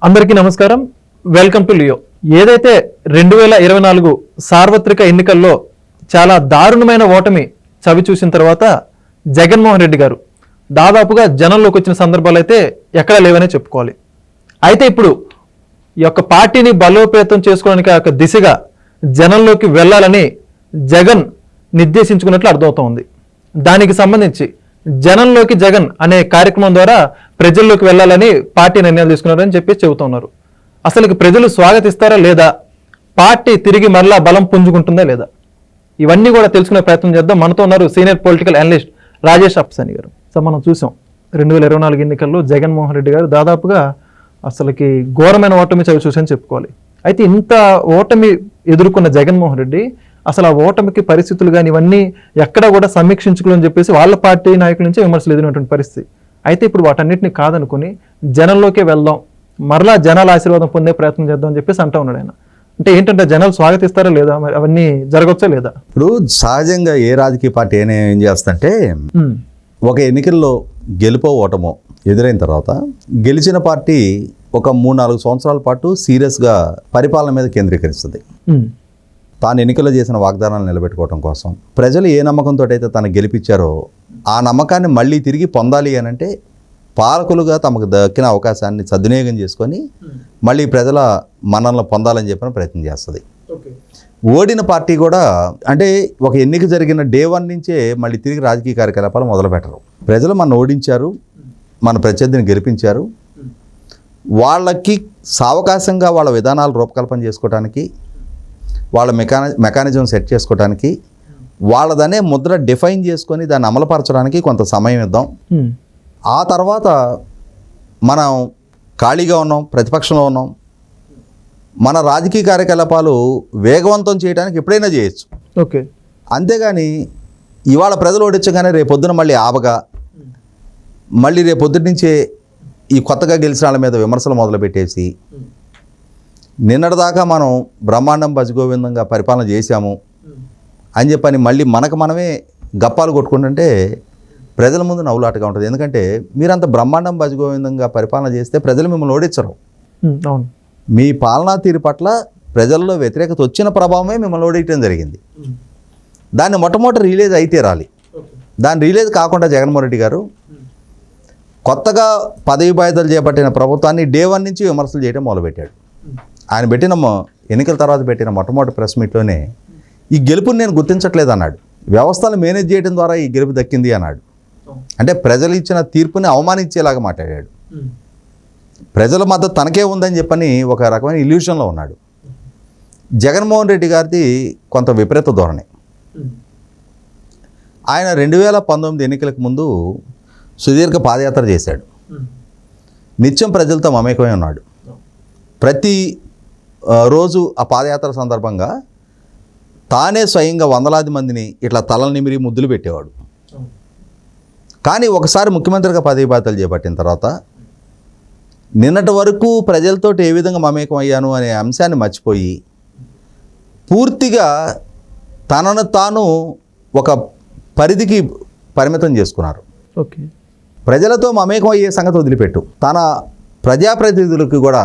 అందరికీ నమస్కారం. Welcome to Leo. ఏదైతే 2024 సార్వత్రిక ఎన్నికల్లో చాలా దారుణమైన ఓటమి చవి చూసిన తర్వాత జగన్మోహన్ రెడ్డి గారు దాదాపుగా జనంలోకి వచ్చిన సందర్భాలు అయితే ఎక్కడా లేవనే చెప్పుకోవాలి. అయితే ఇప్పుడు ఈ యొక్క పార్టీని బలోపేతం చేసుకోవడానికి ఆ యొక్క దిశగా జనంలోకి వెళ్ళాలని జగన్ నిర్దేశించుకున్నట్లు అర్థమవుతోంది. దానికి సంబంధించి జనంలోకి జగన్ అనే కార్యక్రమం ద్వారా ప్రజల్లోకి వెళ్ళాలని పార్టీ నిర్ణయాలు తీసుకున్నారని చెప్పి చెబుతున్నారు. అసలు ప్రజలు స్వాగతిస్తారా లేదా, పార్టీ తిరిగి మరలా బలం పుంజుకుంటుందా లేదా, ఇవన్నీ కూడా తెలుసుకునే ప్రయత్నం చేద్దాం. మనతో ఉన్నారు సీనియర్ పొలిటికల్ అనలిస్ట్ రాజేష్ అప్సాని గారు. సో మనం చూసాం 2024 ఎన్నికల్లో జగన్మోహన్ రెడ్డి గారు దాదాపుగా అసలుకి ఘోరమైన ఓటమి చవి చూసని చెప్పుకోవాలి. అయితే ఇంత ఓటమి ఎదుర్కొన్న జగన్మోహన్ రెడ్డి అసలు ఆ ఓటమికి పరిస్థితులు కానీ ఇవన్నీ ఎక్కడా కూడా సమీక్షించుకోవాలని చెప్పేసి వాళ్ళ పార్టీ నాయకుల నుంచే విమర్శలు ఎదురైనటువంటి పరిస్థితి. అయితే ఇప్పుడు వాటన్నిటిని కాదనుకుని జనంలోకే వెళ్దాం, మరలా జనాల ఆశీర్వాదం పొందే ప్రయత్నం చేద్దాం అని చెప్పేసి అంటా ఉన్నాడు ఆయన. అంటే ఏంటంటే జనాలు స్వాగతిస్తారా లేదా, మరి అవన్నీ జరగవచ్చా లేదా? ఇప్పుడు సహజంగా ఏ రాజకీయ పార్టీ ఏం చేస్తుంటే ఒక ఎన్నికల్లో గెలుపో ఓటమో ఎదురైన తర్వాత గెలిచిన పార్టీ ఒక 3-4 సంవత్సరాల పాటు సీరియస్గా పరిపాలన మీద కేంద్రీకరిస్తుంది. తాను ఎన్నికల్లో చేసిన వాగ్దానాలు నిలబెట్టుకోవడం కోసం ప్రజలు ఏ నమ్మకంతో అయితే తను గెలిపించారో ఆ నమ్మకాన్ని మళ్ళీ తిరిగి పొందాలి అని అంటే పాలకులుగా తమకు దక్కిన అవకాశాన్ని సద్వినియోగం చేసుకొని మళ్ళీ ప్రజల మన్ననలు పొందాలని చెప్పిన ప్రయత్నం చేస్తుంది. ఓడిన పార్టీ కూడా అంటే ఒక ఎన్నిక జరిగిన డే 1 నుంచే మళ్ళీ తిరిగి రాజకీయ కార్యకలాపాలు మొదలుపెట్టరు. ప్రజలు మన ఓడించారు, మన ప్రత్యర్థిని గెలిపించారు, వాళ్ళకి సావకాశంగా వాళ్ళ విధానాలు రూపకల్పన చేసుకోవడానికి, వాళ్ళ మెకానిజం సెట్ చేసుకోవడానికి, వాళ్ళదనే ముద్ర డిఫైన్ చేసుకొని దాన్ని అమలుపరచడానికి కొంత సమయం ఇద్దాం. ఆ తర్వాత మనం ఖాళీగా ఉన్నాం, ప్రతిపక్షంలో ఉన్నాం, మన రాజకీయ కార్యకలాపాలు వేగవంతం చేయడానికి ఎప్పుడైనా చేయొచ్చు. ఓకే, అంతేగాని ఇవాళ ప్రజలు ఓడించగానే రేపొద్దున మళ్ళీ ఆబగా మళ్ళీ రేపొద్దుటి నుంచే ఈ కొత్తగా గెలిచిన వాళ్ళ మీద విమర్శలు మొదలుపెట్టేసి నిన్నటిదాకా మనం బ్రహ్మాండం భజగోవిందంగా పరిపాలన చేశాము అని చెప్పని మళ్ళీ మనకు మనమే గప్పాలు కొట్టుకుంటుంటే ప్రజల ముందు నవ్వులాటగా ఉంటుంది. ఎందుకంటే మీరంత బ్రహ్మాండం భజగోవిందంగా పరిపాలన చేస్తే ప్రజలు మిమ్మల్ని ఓడించరు. అవును, మీ పాలనా తీరు పట్ల ప్రజల్లో వ్యతిరేకత వచ్చిన ప్రభావమే మిమ్మల్ని ఓడించడం జరిగింది. దాన్ని మొట్టమొదటి రిలీజ్ అయితే రాలి. దాన్ని రిలీజ్ కాకుండా జగన్మోహన్ రెడ్డి గారు కొత్తగా పదవి బాధ్యతలు చేపట్టిన ప్రభుత్వాన్ని డే 1 నుంచి విమర్శలు చేయడం మొదలుపెట్టాడు. ఆయన పెట్టిన ఎన్నికల తర్వాత పెట్టిన మొట్టమొదటి ప్రెస్ మీట్లోనే ఈ గెలుపుని నేను గుర్తించట్లేదు అన్నాడు. వ్యవస్థలు మేనేజ్ చేయడం ద్వారా ఈ గెలుపు దక్కింది అన్నాడు. అంటే ప్రజలు ఇచ్చిన తీర్పుని అవమానించేలాగా మాట్లాడాడు. ప్రజల మద్దతు తనకే ఉందని చెప్పని ఒక రకమైన ఇల్యూషన్లో ఉన్నాడు. జగన్మోహన్ రెడ్డి గారిది కొంత విపరీత ధోరణి. ఆయన 2019 ఎన్నికలకు ముందు సుదీర్ఘ పాదయాత్ర చేశాడు. నిత్యం ప్రజలతో మమేకమై ఉన్నాడు. ప్రతి రోజు ఆ పాదయాత్ర సందర్భంగా తానే స్వయంగా వందలాది మందిని ఇట్లా తలలు నిమిరి ముద్దులు పెట్టేవాడు. కానీ ఒకసారి ముఖ్యమంత్రిగా పదవి బాధ్యతలు చేపట్టిన తర్వాత నిన్నటి వరకు ప్రజలతో ఏ విధంగా మమేకం అయ్యాను అనే అంశాన్ని మర్చిపోయి పూర్తిగా తనను తాను ఒక పరిధికి పరిమితం చేసుకున్నారు. ఓకే, ప్రజలతో మమేకం అయ్యే సంగతి వదిలిపెట్టు, తన ప్రజాప్రతినిధులకు కూడా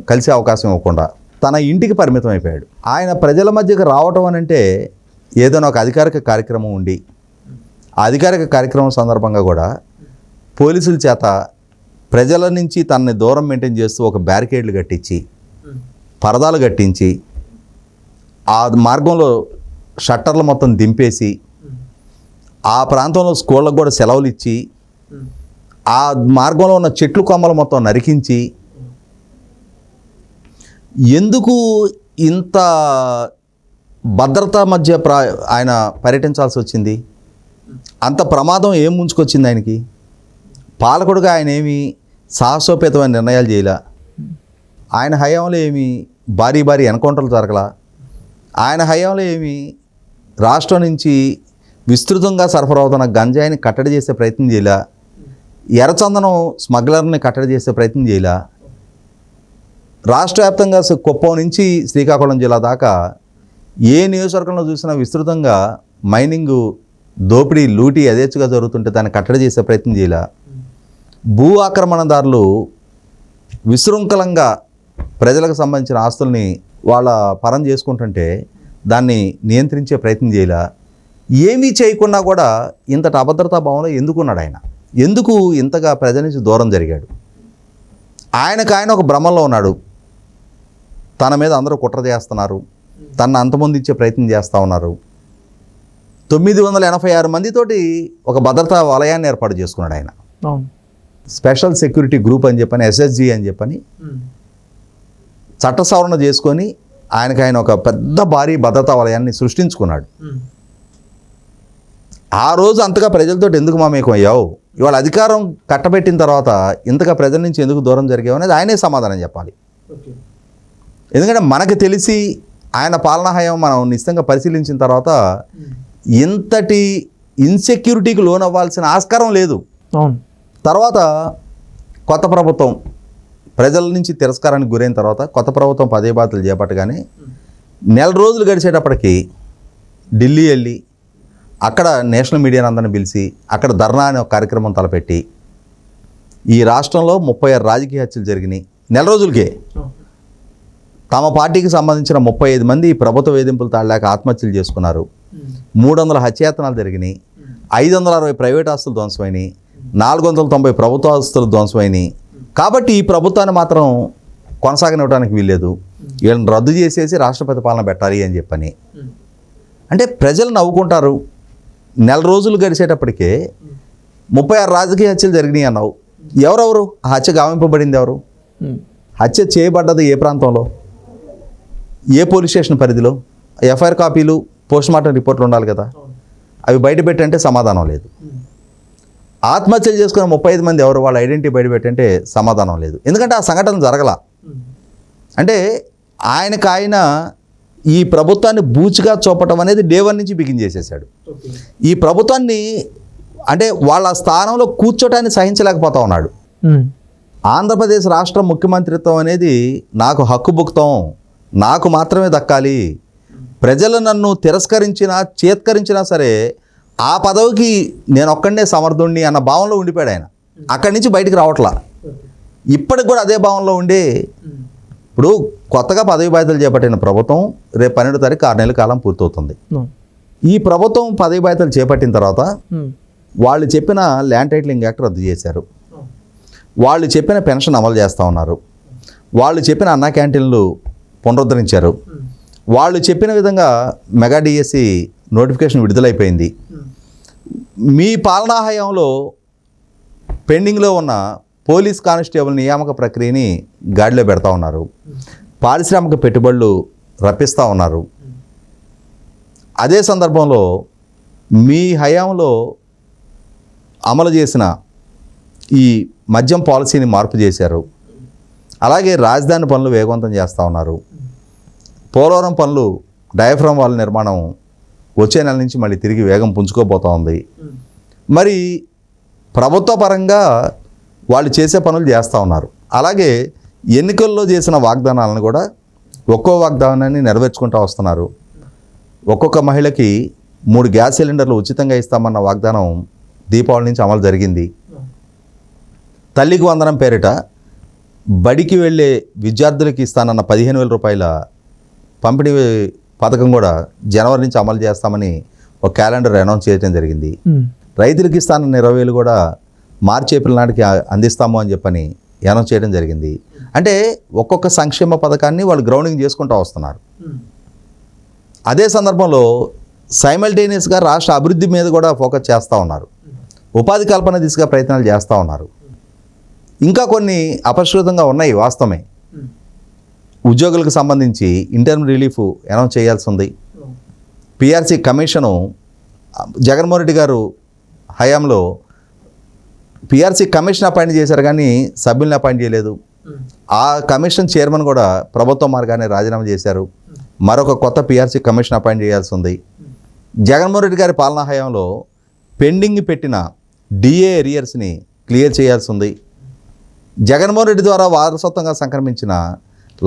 కలిసే అవకాశం ఇవ్వకుండా తన ఇంటికి పరిమితం అయిపోయాడు. ఆయన ప్రజల మధ్యకి రావటం అని అంటే ఏదైనా ఒక అధికారిక కార్యక్రమం ఉండి ఆ అధికారిక కార్యక్రమం సందర్భంగా కూడా పోలీసుల చేత ప్రజల నుంచి తనని దూరం మెయింటైన్ చేస్తూ ఒక బ్యారికేడ్లు కట్టించి పరదాలు కట్టించి ఆ మార్గంలో షట్టర్లు మొత్తం దింపేసి ఆ ప్రాంతంలో స్కూళ్ళకు కూడా సెలవులు ఇచ్చి ఆ మార్గంలో ఉన్న చెట్లు కొమ్మలు మొత్తం నరికించి ఎందుకు ఇంత భద్రత మధ్య ఆయన పర్యటించాల్సి వచ్చింది? అంత ప్రమాదం ఏం ముంచుకొచ్చింది ఆయనకి? పాలకుడుగా ఆయన ఏమి సాహసోపేతమైన నిర్ణయాలు చేయలా. ఆయన హయాంలో ఏమి భారీ ఎన్కౌంటర్లు జరగలా. ఆయన హయాంలో ఏమి రాష్ట్రం నుంచి విస్తృతంగా సరఫరా అవుతున్న గంజాయిని కట్టడి చేసే ప్రయత్నం చేయలా. ఎర్రచందనం స్మగ్లర్ని కట్టడి చేసే ప్రయత్నం చేయలా. రాష్ట్ర వ్యాప్తంగా కుప్పం నుంచి శ్రీకాకుళం జిల్లా దాకా ఏ నియోజకవర్గంలో చూసినా విస్తృతంగా మైనింగు దోపిడీ లూటీ యథేచ్ఛగా జరుగుతుంటే దాన్ని కట్టడి చేసే ప్రయత్నం చేయలా. భూ ఆక్రమణదారులు విశృంఖలంగా ప్రజలకు సంబంధించిన ఆస్తుల్ని వాళ్ళ పరం చేసుకుంటుంటే దాన్ని నియంత్రించే ప్రయత్నం చేయలా. ఏమీ చేయకున్నా కూడా ఇంతటి అభద్రతా భావంలో ఎందుకున్నాడు ఆయన? ఎందుకు ఇంతగా ప్రజల నుంచి దూరం జరిగాడు? ఆయన ఒక భ్రమంలో ఉన్నాడు. తన మీద అందరూ కుట్ర చేస్తున్నారు, తనను అంతమొందించే ప్రయత్నం చేస్తూ ఉన్నారు. 986 మందితోటి ఒక భద్రతా వలయాన్ని ఏర్పాటు చేసుకున్నాడు ఆయన. స్పెషల్ సెక్యూరిటీ గ్రూప్ అని చెప్పని, SSG అని చెప్పని చట్ట సవరణ చేసుకొని ఆయన ఒక పెద్ద భారీ భద్రతా వలయాన్ని సృష్టించుకున్నాడు. ఆ రోజు అంతగా ప్రజలతో ఎందుకు మమేకం అయ్యావు, ఇవాళ అధికారం కట్టబెట్టిన తర్వాత ఇంతగా ప్రజల నుంచి ఎందుకు దూరం జరిగావు అనేది ఆయనే సమాధానం చెప్పాలి. ఎందుకంటే మనకు తెలిసి ఆయన పాలనా హయాం మనం నిశ్చితంగా పరిశీలించిన తర్వాత ఇంతటి ఇన్సెక్యూరిటీకి లోన్ అవ్వాల్సిన ఆస్కారం లేదు. తర్వాత కొత్త ప్రభుత్వం ప్రజల నుంచి తిరస్కారానికి గురైన తర్వాత కొత్త ప్రభుత్వం పదవి బాధ్యతలు చేపట్టగానే నెల రోజులు గడిచేటప్పటికి ఢిల్లీ వెళ్ళి అక్కడ నేషనల్ మీడియాని అందరిని పిలిచి అక్కడ ధర్నా అనే ఒక కార్యక్రమం తలపెట్టి ఈ రాష్ట్రంలో 36 రాజకీయ హత్యలు జరిగినాయి. నెల రోజులకే తమ పార్టీకి సంబంధించిన 35 మంది ప్రభుత్వ వేధింపులు తాళలేక ఆత్మహత్యలు చేసుకున్నారు. 300 హత్యాయత్నాలు జరిగినాయి. 560 ప్రైవేట్ ఆస్తులు ధ్వంసమైనాయి. 490 ప్రభుత్వ ఆస్తులు ధ్వంసమైనాయి. కాబట్టి ఈ ప్రభుత్వాన్ని మాత్రం కొనసాగనివ్వడానికి వీల్లేదు, వీళ్ళని రద్దు చేసేసి రాష్ట్రపతి పాలన పెట్టాలి అని చెప్పని. అంటే ప్రజలు నవ్వుకుంటారు. నెల రోజులు గడిచేటప్పటికే 36 రాజకీయ హత్యలు జరిగినాయి అన్నావు. ఎవరెవరు ఆ హత్య గావింపబడింది? ఎవరు హత్య చేయబడ్డది? ఏ ప్రాంతంలో, ఏ పోలీస్ స్టేషన్ పరిధిలో? FIR కాపీలు, పోస్ట్మార్టం రిపోర్ట్లు ఉండాలి కదా, అవి బయట పెట్టంటే సమాధానం లేదు. ఆత్మహత్యలు చేసుకున్న 35 మంది ఎవరు, వాళ్ళ ఐడెంటిటీ బయట పెట్టంటే సమాధానం లేదు. ఎందుకంటే ఆ సంఘటన జరగల. అంటే ఆయన ఈ ప్రభుత్వాన్ని బూచిగా చూపటం అనేది డే 1 నుంచి బిగిన్ చేసేసాడు. ఈ ప్రభుత్వాన్ని అంటే వాళ్ళ స్థానంలో కూర్చోటాన్ని సహించలేకపోతా ఉన్నాడు. ఆంధ్రప్రదేశ్ రాష్ట్ర ముఖ్యమంత్రిత్వం అనేది నాకు హక్కుభుక్తం, నాకు మాత్రమే దక్కాలి, ప్రజలు నన్ను తిరస్కరించినా చేత్కరించినా సరే ఆ పదవికి నేను ఒక్కడనే సమర్థుణ్ణి అన్న భావంలో ఉండిపోయాడు ఆయన. అక్కడి నుంచి బయటికి రావట్లా. ఇప్పటికి కూడా అదే భావంలో ఉండి ఇప్పుడు కొత్తగా పదవి బాధ్యతలు చేపట్టిన ప్రభుత్వం రేపు 12వ తారీఖు 6 నెలల కాలం పూర్తవుతుంది. ఈ ప్రభుత్వం పదవి బాధ్యతలు చేపట్టిన తర్వాత వాళ్ళు చెప్పిన ల్యాండ్ టైటిలింగ్ యాక్ట్ రద్దు చేశారు. వాళ్ళు చెప్పిన పెన్షన్ అమలు చేస్తూ ఉన్నారు. వాళ్ళు చెప్పిన అన్నా క్యాంటీన్లు పునరుద్ధరించారు. వాళ్ళు చెప్పిన విధంగా మెగా డిఎస్సి నోటిఫికేషన్ విడుదలైపోయింది. మీ పాలనా హయాంలో పెండింగ్లో ఉన్న పోలీస్ కానిస్టేబుల్ నియామక ప్రక్రియని గాడిలో పెడతా ఉన్నారు. పారిశ్రామిక పెట్టుబడులు రప్పిస్తూ ఉన్నారు. అదే సందర్భంలో మీ హయాంలో అమలు చేసిన ఈ మద్యం పాలసీని మార్పు చేశారు. అలాగే రాజధాని పనులు వేగవంతం చేస్తూ ఉన్నారు. పోలవరం పనులు డయాఫ్రామ్ వాల్ నిర్మాణం వచ్చే నెల నుంచి మళ్ళీ తిరిగి వేగం పుంజుకోబోతూ ఉంది. మరి ప్రభుత్వ పరంగా వాళ్ళు చేసే పనులు చేస్తూ ఉన్నారు. అలాగే ఎన్నికల్లో చేసిన వాగ్దానాలను కూడా ఒక్కో వాగ్దానాన్ని నెరవేర్చుకుంటూ వస్తున్నారు. ఒక్కొక్క మహిళకి 3 గ్యాస్ సిలిండర్లు ఉచితంగా ఇస్తామన్న వాగ్దానం దీపావళి నుంచి అమలు జరిగింది. తల్లికి వందనం పేరిట బడికి వెళ్ళే విద్యార్థులకి ఇస్తానన్న 15,000 రూపాయల పంపిణీ పథకం కూడా జనవరి నుంచి అమలు చేస్తామని ఒక క్యాలెండర్ అనౌన్స్ చేయడం జరిగింది. రైతులకి ఇస్తానన్న 20,000 కూడా మార్చి ఏప్రిల్ నాటికి అందిస్తాము అని చెప్పని అనౌన్స్ చేయడం జరిగింది. అంటే ఒక్కొక్క సంక్షేమ పథకాన్ని వాళ్ళు గ్రౌండింగ్ చేసుకుంటూ వస్తున్నారు. అదే సందర్భంలో సైమల్టేనియస్గా రాష్ట్ర అభివృద్ధి మీద కూడా ఫోకస్ చేస్తూ ఉన్నారు. ఉపాధి కల్పన దిశగా ప్రయత్నాలు చేస్తూ ఉన్నారు. ఇంకా కొన్ని అపరిష్కృతంగా ఉన్నాయి వాస్తవమే. ఉద్యోగులకు సంబంధించి ఇంటర్మ్ రిలీఫ్ అనౌన్స్ చేయాల్సి ఉంది. పిఆర్సీ కమిషను జగన్మోహన్ రెడ్డి గారు హయాంలో పిఆర్సీ కమిషన్ అపాయింట్ చేశారు కానీ సభ్యుల్ని అపాయింట్ చేయలేదు. ఆ కమిషన్ చైర్మన్ కూడా ప్రభుత్వ మార్గాన్ని రాజీనామా చేశారు. మరొక కొత్త పిఆర్సీ కమిషన్ అపాయింట్ చేయాల్సి ఉంది. జగన్మోహన్ రెడ్డి గారి పాలనా హయాంలో పెండింగ్ పెట్టిన డిఏ ఎరియర్స్ని క్లియర్ చేయాల్సి ఉంది. జగన్మోహన్ రెడ్డి ద్వారా వారసత్వంగా సంక్రమించిన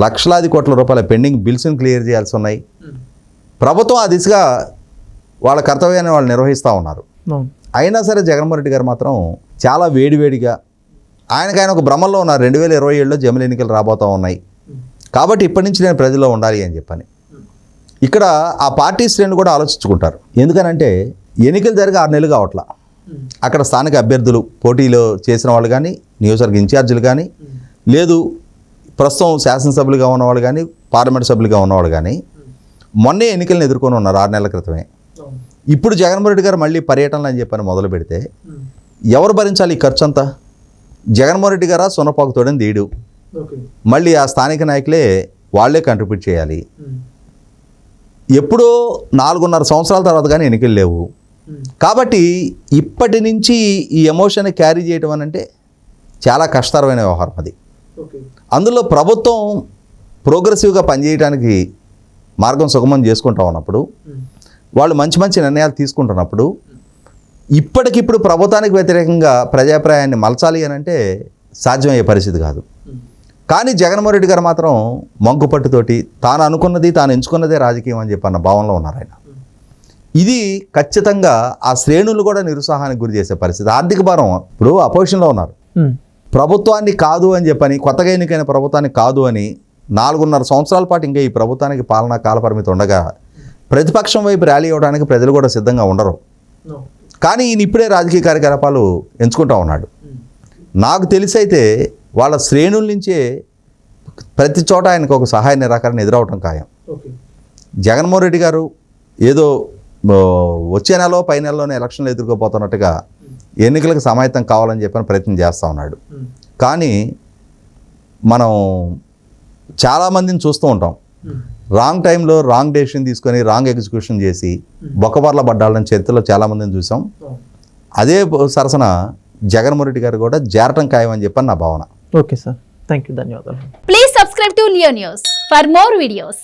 లక్షలాది కోట్ల రూపాయల పెండింగ్ బిల్స్ని క్లియర్ చేయాల్సి ఉన్నాయి. ప్రభుత్వం ఆ దిశగా వాళ్ళ కర్తవ్యాన్ని వాళ్ళు నిర్వహిస్తూ ఉన్నారు. అయినా సరే జగన్మోహన్ రెడ్డి గారు మాత్రం చాలా వేడివేడిగా ఆయన ఒక భ్రమంలో ఉన్నారు 2027లో జమిలి ఎన్నికలు రాబోతూ ఉన్నాయి కాబట్టి ఇప్పటి నుంచి నేను ప్రజల్లో ఉండాలి అని చెప్పని. ఇక్కడ ఆ పార్టీ శ్రేణులు కూడా ఆలోచించుకుంటారు. ఎందుకనంటే ఎన్నికలు జరిగి 6 నెలలు కావట్లా. అక్కడ స్థానిక అభ్యర్థులు పోటీలో చేసిన వాళ్ళు కానీ, నియోజకవర్గ ఇన్ఛార్జీలు కానీ, లేదు ప్రస్తుతం శాసనసభ్యులుగా ఉన్నవాళ్ళు కానీ, పార్లమెంట్ సభ్యులుగా ఉన్నవాళ్ళు కానీ మొన్నే ఎన్నికలను ఎదుర్కొని ఉన్నారు 6 నెలల క్రితమే. ఇప్పుడు జగన్మోహన్ రెడ్డి గారు మళ్ళీ పర్యటనలు అని చెప్పని మొదలు పెడితే ఎవరు భరించాలి ఈ ఖర్చు అంతా? జగన్మోహన్ రెడ్డి గారా సున్నపాకు తోడని తీయడు, మళ్ళీ ఆ స్థానిక నాయకులే వాళ్ళే కంట్రిబ్యూట్ చేయాలి. ఎప్పుడో 4.5 సంవత్సరాల తర్వాత కానీ ఎన్నికలు లేవు. కాబట్టి ఇప్పటి నుంచి ఈ ఎమోషన్ క్యారీ చేయడం అని అంటే చాలా కష్టతరమైన వ్యవహారం అది. అందులో ప్రభుత్వం ప్రోగ్రెసివ్గా పనిచేయడానికి మార్గం సుగమం చేసుకుంటా ఉన్నప్పుడు, వాళ్ళు మంచి మంచి నిర్ణయాలు తీసుకుంటున్నప్పుడు ఇప్పటికిప్పుడు ప్రభుత్వానికి వ్యతిరేకంగా ప్రజాభిప్రాయాన్ని మలచాలి అని అంటే సాధ్యమయ్యే పరిస్థితి కాదు. కానీ జగన్మోహన్ రెడ్డి గారు మాత్రం మంకుపట్టుతోటి తాను అనుకున్నది తాను ఎంచుకున్నదే రాజకీయం అని చెప్పన్న భావనలో ఉన్నారు ఆయన. ఇది ఖచ్చితంగా ఆ శ్రేణులు కూడా నిరుత్సాహానికి గురి చేసే పరిస్థితి. ఆర్థిక భారం ఇప్పుడు అపోజిషన్లో ఉన్నారు. ప్రభుత్వాన్ని కాదు అని చెప్పని, కొత్తగా ఎన్నికైన ప్రభుత్వాన్ని కాదు అని 4.5 సంవత్సరాల పాటు ఇంకా ఈ ప్రభుత్వానికి పాలనా కాలపరిమితి ఉండగా ప్రతిపక్షం వైపు ర్యాలీ అవ్వడానికి ప్రజలు కూడా సిద్ధంగా ఉండరు. కానీ ఈయన ఇప్పుడే రాజకీయ కార్యకలాపాలు ఎంచుకుంటా ఉన్నాడు. నాకు తెలిసైతే వాళ్ళ శ్రేణుల నుంచే ప్రతి చోట ఆయనకు ఒక సహాయ నిరాకరణ ఎదురవటం ఖాయం. జగన్మోహన్ రెడ్డి గారు ఏదో వచ్చే నెలలో పై నెలలోనే ఎలక్షన్లు ఎదుర్కోపోతున్నట్టుగా ఎన్నికలకు సమాయత్తం కావాలని చెప్పని ప్రయత్నం చేస్తూ ఉన్నాడు. కానీ మనం చాలామందిని చూస్తూ ఉంటాం, రాంగ్ టైంలో రాంగ్ డెసిషన్ తీసుకొని రాంగ్ ఎగ్జిక్యూషన్ చేసి బొక్కబర్ల పడ్డాలని చరిత్రలో చాలామందిని చూసాం. అదే సరసన జగన్మోహన్ రెడ్డి గారు కూడా జారటం ఖాయం అని చెప్పని నా భావన. ఓకే సార్, థ్యాంక్ యూ, ధన్యవాదాలు. Please subscribe to Leo news for more videos.